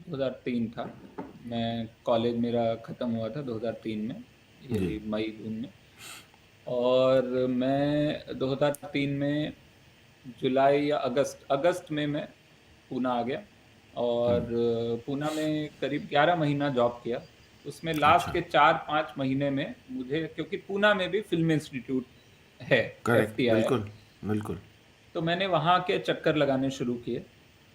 2003 था। मैं कॉलेज मेरा ख़त्म हुआ था 2003 में, जी। यही मई जून में। और मैं 2003 में जुलाई या अगस्त अगस्त में मैं पूना आ गया। और पूना में करीब 11 महीना जॉब किया। उसमें लास्ट अच्छा। के 4-5 महीने में मुझे, क्योंकि पूना में भी फिल्म इंस्टीट्यूट है, करेक्ट, एफटीआई, बिल्कुल, बिल्कुल। तो मैंने वहाँ के चक्कर लगाने शुरू किए।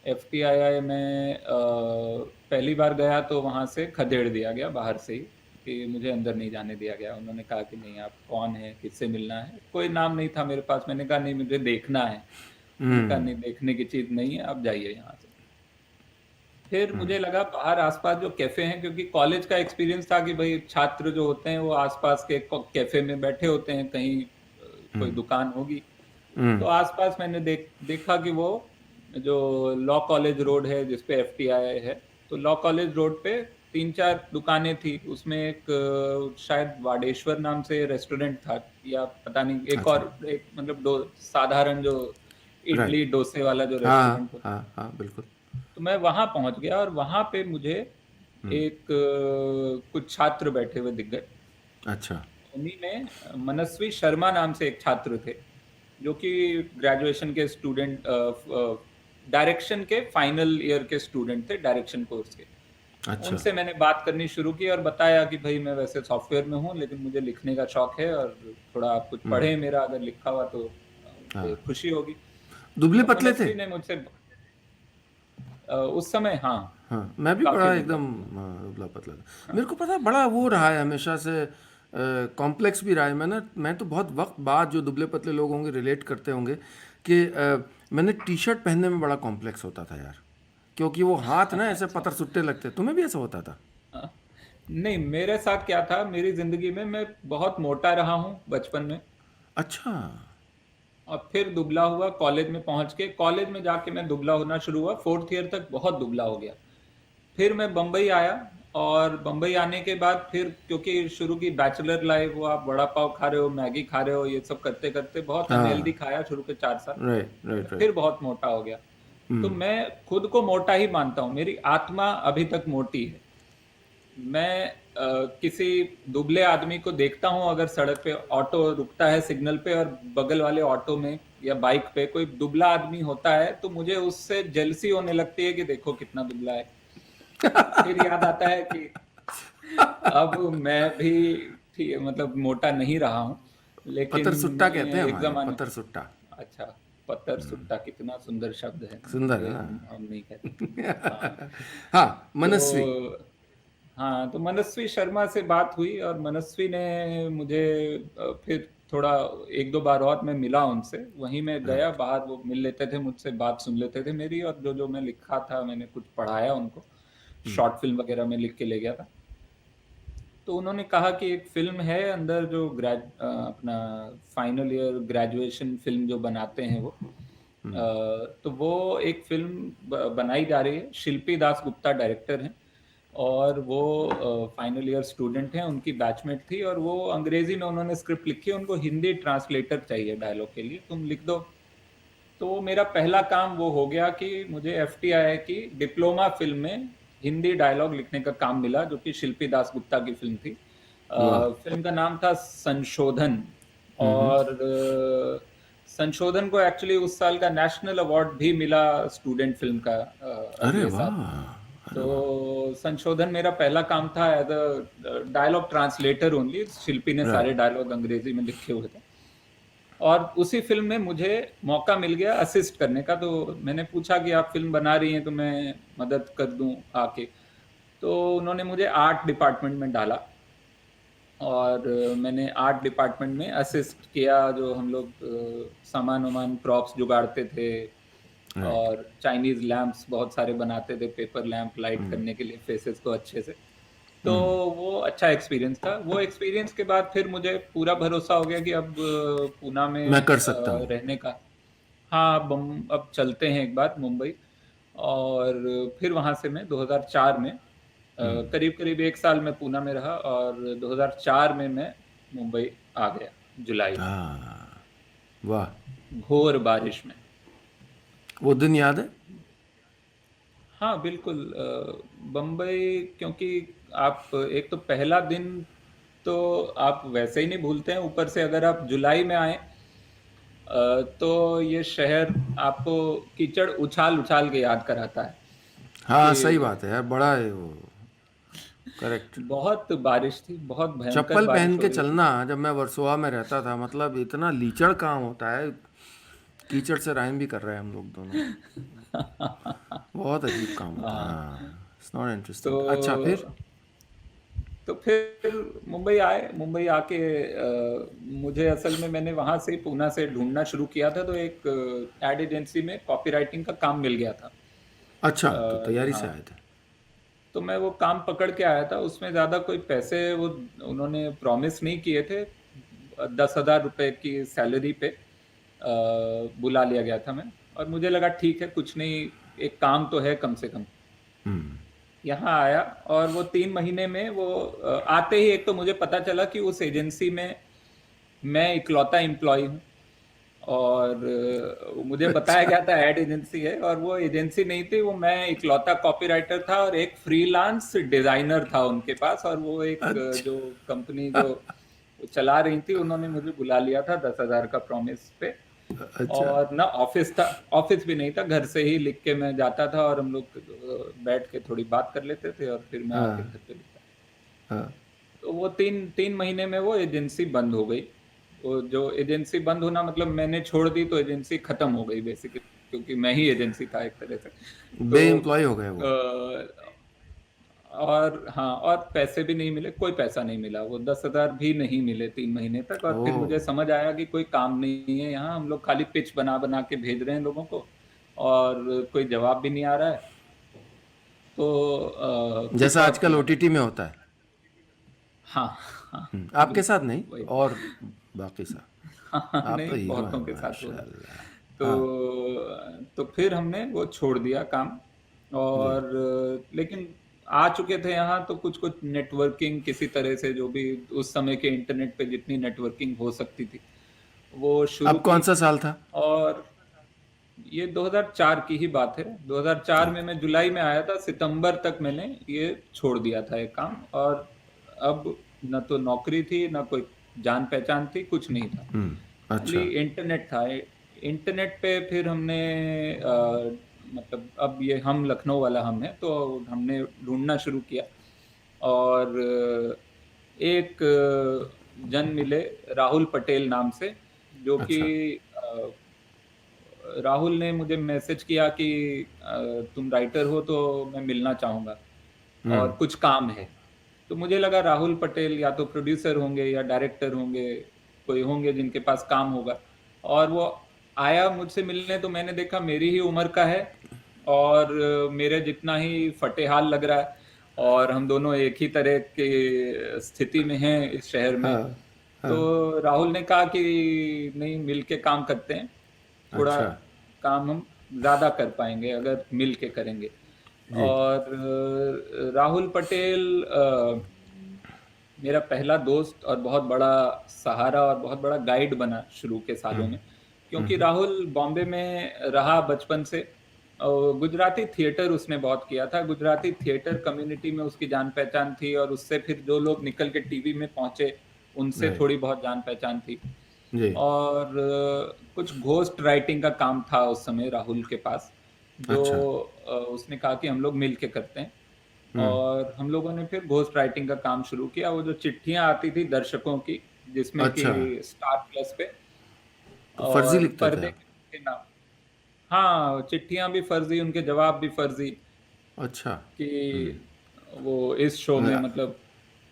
एफटीआई में पहली बार गया तो वहाँ से खदेड़ दिया गया बाहर से ही, कि मुझे अंदर नहीं जाने दिया गया। उन्होंने कहा कि नहीं, आप कौन है, किससे मिलना है। कोई नाम नहीं था मेरे पास। मैंने कहा नहीं, मुझे देखना है। उन्होंने कहा नहीं, देखने की चीज़ नहीं है, आप जाइए यहाँ से। फिर मुझे लगा बाहर आसपास जो कैफे हैं, क्योंकि कॉलेज का एक्सपीरियंस था कि भाई छात्र जो होते हैं वो आसपास के कैफे में बैठे होते हैं, कहीं कोई दुकान होगी। तो आसपास मैंने देखा कि वो जो लॉ कॉलेज रोड है जिस पे एफटीआई है, तो लॉ कॉलेज रोड पे 3-4 दुकानें थी। उसमें एक शायद वाडेश्वर नाम से रेस्टोरेंट था, या पता नहीं, एक अच्छा। और एक, मतलब दो साधारण जो राइट। इडली डोसे वाला जो हाँ, रेस्टोरेंट होता है। हाँ, हाँ, बिल्कुल। तो मैं वहां पहुंच गया और वहां पे मुझे एक कुछ छात्र बैठे हुए दिख गए। अच्छा। उन्हीं में मनस्वी शर्मा नाम से एक छात्र थे, जो कि ग्रेजुएशन के स्टूडेंट, डायरेक्शन के फाइनल ईयर के स्टूडेंट थे, डायरेक्शन कोर्स के। अच्छा। उनसे मैंने बात करनी शुरू की और बताया कि भाई मैं वैसे सॉफ्टवेयर में हूँ, लेकिन मुझे लिखने का शौक है, और थोड़ा आप कुछ पढ़ें मेरा अगर लिखा हुआ तो मुझे हाँ। खुशी होगी। दुबले तो पतले थे? मनस्वी ने मुझसे उस समय, हाँ, हाँ, मैं भी काफी बड़ा दुबला एकदम पतला। दुबला पतला था। हाँ। मेरे को पता है, बड़ा वो रहा है हमेशा से, कॉम्प्लेक्स भी रहा है। मैं तो बहुत वक्त बाद, जो दुबले पतले लोग होंगे रिलेट करते होंगे, कि मैंने टी शर्ट पहनने में बड़ा कॉम्प्लेक्स होता था यार, क्योंकि वो हाथ ना ऐसे अच्छा। पतर सुट्टे लगते। तुम्हें भी ऐसा होता था? हाँ। नहीं, मेरे साथ क्या था, मेरी जिंदगी में मैं बहुत मोटा रहा हूँ बचपन में, अच्छा। और फिर दुबला हुआ कॉलेज में पहुंच के। कॉलेज में जाके मैं दुबला होना शुरू हुआ, फोर्थ ईयर तक बहुत दुबला हो गया। फिर मैं बम्बई आया, और बम्बई आने के बाद फिर, क्योंकि शुरू की बैचलर लाइफ, वो आप वड़ा पाव खा रहे हो, मैगी खा रहे हो, ये सब करते करते बहुत अनहेल्दी हाँ। खाया शुरू के 4 साल। राइट, तो मैं राइट, राइट। फिर बहुत मोटा हो गया। तो मैं खुद को मोटा ही मानता हूँ, मेरी आत्मा अभी तक मोटी है। मैं किसी दुबले आदमी को देखता हूं, अगर सड़क पे ऑटो रुकता है सिग्नल पे, और बगल वाले ऑटो में या बाइक पे कोई दुबला आदमी होता है, तो मुझे उससे जेलसी होने लगती है कि देखो कितना दुबला है। फिर याद आता है कि अब मैं भी ठीक, मतलब मोटा नहीं रहा हूं, लेकिन पतर सुट्टा कहते मैं हैं एक हमारे यहाँ, जमाने। पतर सुट्टा। अच्छा, पत्थर सुट्टा कितना सुंदर शब्द है, सुंदर है ये ना? हम नहीं कहते। हाँ। हाँ, तो मनस्वी। हाँ, तो मनस्वी शर्मा से बात हुई, और मनस्वी ने मुझे फिर थोड़ा 1-2 बार और मैं मिला उनसे। वहीं मैं गया राइट। बाहर, वो मिल लेते थे मुझसे, बात सुन लेते थे मेरी, और जो जो मैं लिखा था मैंने कुछ पढ़ाया उनको। शॉर्ट फिल्म वगैरह में लिख के ले गया था। तो उन्होंने कहा कि एक फिल्म है अंदर, जो अपना फाइनल ईयर ग्रेजुएशन फिल्म जो बनाते हैं वो, तो वो एक फिल्म बनाई जा रही है। शिल्पी दास गुप्ता डायरेक्टर हैं, और वो फाइनल ईयर स्टूडेंट हैं, उनकी बैचमेट थी, और वो अंग्रेजी में उन्होंने स्क्रिप्ट लिखी है, उनको हिंदी ट्रांसलेटर चाहिए डायलॉग के लिए, तुम लिख दो। तो मेरा पहला काम वो हो गया कि मुझे एफटीआई की डिप्लोमा फिल्म में हिंदी डायलॉग लिखने का काम मिला, जो कि शिल्पी दास गुप्ता की फिल्म थी। वाह। फिल्म का नाम था संशोधन। और संशोधन को एक्चुअली उस साल का नेशनल अवार्ड भी मिला स्टूडेंट फिल्म का, अरे अगले साल। वाह। अरे वाह। तो संशोधन मेरा पहला काम था as a dialogue translator only. Shilpi ने सारे राइट। डायलॉग अंग्रेजी में लिखे हुए थे। और उसी फिल्म में मुझे मौका मिल गया असिस्ट करने का। तो मैंने पूछा कि आप फिल्म बना रही हैं तो मैं मदद कर दूं आके। तो उन्होंने मुझे आर्ट डिपार्टमेंट में डाला, और मैंने आर्ट डिपार्टमेंट में असिस्ट किया। जो हम लोग सामान वामान प्रॉप्स जुगाड़ते थे, राइट। और चाइनीज लैंप्स बहुत सारे बनाते थे, पेपर लैंप लाइट करने के लिए फेसेस को अच्छे से। तो वो अच्छा एक्सपीरियंस था। वो एक्सपीरियंस के बाद फिर मुझे पूरा भरोसा हो गया कि अब पूना मैं में कर सकता हूँ। रहने का। हाँ, अब चलते हैं एक बार मुंबई। और फिर वहां से मैं 2004 में करीब करीब 1 साल में पूना में रहा, और 2004 में मैं मुंबई आ गया, जुलाई में, हाँ। वाह। घोर बारिश में। वो दिन याद है? हाँ, बिल्कुल बम्बई क्योंकि आप एक तो पहला दिन तो आप वैसे ही नहीं भूलते हैं, ऊपर से अगर आप जुलाई में आए तो ये शहर आपको कीचड़ उछाल-उछाल के याद कराता है हाँ सही कि बात है यार, बड़ा है वो। करेक्ट। बहुत बारिश थी, बहुत भयंकर चप्पल पहन बारिश के हो रही थी। चलना, जब मैं वर्सोवा में रहता था, मतलब इतना लीचड़ काम होता है। कीचड़ से राइम भी कर रहे हैं हम लोग दोनों। बहुत अजीब काम होता है। हाँ, हाँ, इट्स नॉट तो इंटरेस्टिंग। अच्छा फिर? फिर मुंबई आए। मुंबई आके मुझे असल में मैंने वहां से पूना से ढूंढना शुरू किया था, तो एक एड एजेंसी में कॉपीराइटिंग का काम मिल गया था। अच्छा, तो तैयारी से हाँ, आए थे। तो मैं वो काम पकड़ के आया था। उसमें ज़्यादा कोई पैसे वो उन्होंने प्रॉमिस नहीं किए थे। 10,000 रुपए की सैलरी पे बुला लिया गया था मैं। और मुझे लगा ठीक है, कुछ नहीं, एक काम तो है कम से कम। हम्म। यहाँ आया और वो 3 महीने में वो आते ही एक तो मुझे पता चला कि उस एजेंसी में मैं इकलौता एम्प्लॉय हूँ। और मुझे बताया अच्छा। गया था एड एजेंसी है, और वो एजेंसी नहीं थी, वो मैं इकलौता कॉपीराइटर था और एक फ्रीलांस डिजाइनर था उनके पास। और वो एक अच्छा। जो कंपनी जो चला रही थी, उन्होंने मुझे बुला लिया था 10,000 का प्रॉमिस पे। अच्छा। और ना ऑफिस था, ऑफिस भी नहीं था, घर से ही लिख के मैं जाता था और हम लोग बैठ के थोड़ी बात कर लेते थे और फिर मैं आके हाँ। घर पे लिखता। हाँ। तो वो तीन तीन महीने में वो एजेंसी बंद हो गई। वो जो एजेंसी बंद होना मतलब मैंने छोड़ दी तो एजेंसी खत्म हो गई बेसिकली, क्योंकि मैं ही एजेंसी था एक तरह से। तो बे एम्प्लॉय हो गए वो। और हाँ, और पैसे भी नहीं मिले, कोई पैसा नहीं मिला, वो 10,000 भी नहीं मिले 3 महीने तक। और फिर ओह। मुझे समझ आया कि कोई काम नहीं है यहाँ, हम लोग खाली पिच बना बना के भेज रहे हैं लोगों को और कोई जवाब भी नहीं आ रहा है। तो जैसा पिकअप आजकल ओटीटी में होता है। हाँ, हाँ, आपके साथ बिल्कुल नहीं, वही। और बाकी साथ। हाँ, आप तो नहीं, हीरो बहुतों हैं के साथ हुआ है। माशाल्लाह। तो हाँ। फिर हमने वो छोड़ दिया काम। जी। और लेकिन आ चुके थे यहाँ तो कुछ कुछ नेटवर्किंग किसी तरह से, जो भी उस समय के इंटरनेट पे जितनी नेटवर्किंग हो सकती थी वो शुरू अब कौन की। सा साल था? और ये 2004 की ही बात है। 2004 में ओके। मैं जुलाई में आया था, सितंबर तक मैंने ये छोड़ दिया था ये काम। और अब न तो नौकरी थी, न कोई जान पहचान थी, कुछ नहीं था, खाली अच्छा। इंटरनेट था। इंटरनेट पे फिर हमने मतलब अब ये हम लखनऊ वाला हम है, तो हमने ढूंढना शुरू किया। और एक जन मिले राहुल पटेल नाम से, जो कि अच्छा। राहुल ने मुझे मैसेज किया कि तुम राइटर हो तो मैं मिलना चाहूंगा और हम्म। कुछ काम है। तो मुझे लगा राहुल पटेल या तो प्रोड्यूसर होंगे या डायरेक्टर होंगे, कोई होंगे जिनके पास काम होगा। और वो आया मुझसे मिलने, तो मैंने देखा मेरी ही उम्र का है और मेरे जितना ही फटेहाल लग रहा है, और हम दोनों एक ही तरह के स्थिति में हैं इस शहर में। हाँ। हाँ। तो राहुल ने कहा कि नहीं, मिल के काम करते हैं, थोड़ा अच्छा। काम हम ज्यादा कर पाएंगे अगर मिल के करेंगे। जी। और राहुल पटेल मेरा पहला दोस्त और बहुत बड़ा सहारा और बहुत बड़ा गाइड बना शुरू के सालों में, क्योंकि राहुल बॉम्बे में रहा बचपन से। और गुजराती थिएटर उसने बहुत किया था, गुजराती थिएटर कम्युनिटी में उसकी जान पहचान थी, और उससे फिर जो लोग निकल के टीवी में पहुंचे उनसे राइट। थोड़ी बहुत जान पहचान थी। जी। और कुछ घोस्ट राइटिंग का काम था उस समय राहुल के पास, जो अच्छा। उसने कहा कि हम लोग मिल के करते हैं। हम्म। और हम लोगों ने फिर घोस्ट राइटिंग का काम शुरू किया। वो जो चिट्ठियां आती थी दर्शकों की, जिसमें कि अच्छा, स्टार प्लस पे, तो फर्जी और लिखते थे पर्दे आप? के नाम। हाँ, चिट्ठियां भी फर्जी, उनके जवाब भी फर्जी। अच्छा। कि वो इस शो में अ, मतलब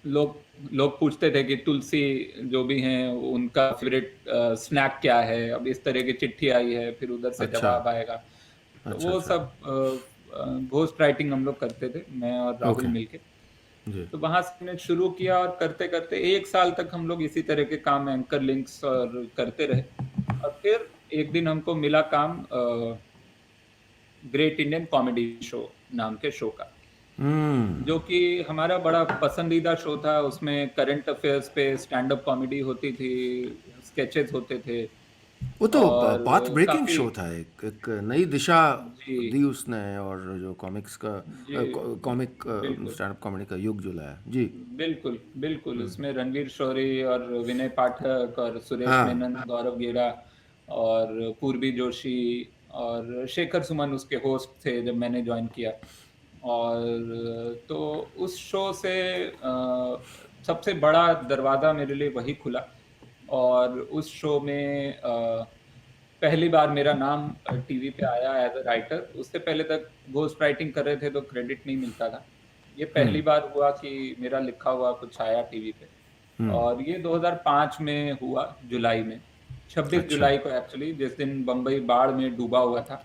लोग लोग पूछते थे कि तुलसी जो भी हैं उनका फेवरेट स्नैक क्या है, अब इस तरह की चिट्ठी आई है, फिर उधर से अच्छा। जवाब आएगा। तो अच्छा। वो अच्छा। सब घोस्ट राइटिंग हम लोग करते थे, मैं और राहुल ओके। मिलके। जी। तो वहां से हमने शुरू किया और करते करते 1 साल तक हम लोग इसी तरह के काम, एंकर लिंक्स और करते रहे। और फिर एक दिन हमको मिला काम ग्रेट इंडियन कॉमेडी शो नाम के शो का, हम्म। जो कि हमारा बड़ा पसंदीदा शो था। उसमें करंट अफेयर्स पे स्टैंड अप कॉमेडी होती थी, स्केचेस होते थे। वो तो और पाथ ब्रेकिंग काफ़ी शो था, एक नई दिशा जी, दी उसने, और जो कॉमिक्स का जी, कॉमिक बिल्कुल। स्टैंड अप कॉमेडी का युग जो लाया जी। बिल्कुल, बिल्कुल, हम्म, उसमें रणवीर शोरी और विनय पाठक और सुरेश हाँ। मेनन, गौरव गेरा और पूर्वी जोशी और शेखर सुमन उसके होस्ट थे जब मैंने जॉइन किया। और तो उस शो से सबसे बड़ा दरवाज़ा मेरे लिए वही खुला। और उस शो में पहली बार मेरा नाम टीवी पे आया एज़ अ राइटर। उससे पहले तक घोस्ट राइटिंग कर रहे थे तो क्रेडिट नहीं मिलता था। ये हम्म। पहली बार हुआ कि मेरा लिखा हुआ कुछ आया टीवी पे। हम्म। और ये 2005 में हुआ, जुलाई में। 26 अच्छा। जुलाई को एक्चुअली, जिस दिन बम्बई बाढ़ में डूबा हुआ था,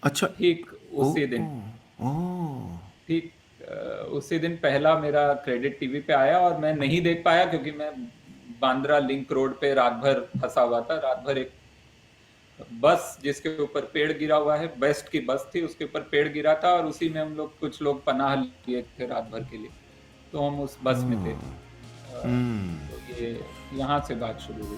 अच्छा। ठीक ओ। उसी दिन, ओ। ठीक उसी दिन पहला मेरा क्रेडिट टीवी पे आया। और मैं नहीं देख पाया क्योंकि मैं बांद्रा लिंक रोड पे रात भर फंसा हुआ था। रात भर एक बस जिसके ऊपर पेड़ गिरा हुआ है, बेस्ट की बस थी, उसके ऊपर पेड़ गिरा था और उसी में हम लोग, कुछ लोग पनाह लिए थे रात भर के लिए। तो हम उस बस में थे। हम्म। तो ये यहाँ से बात शुरू हुई।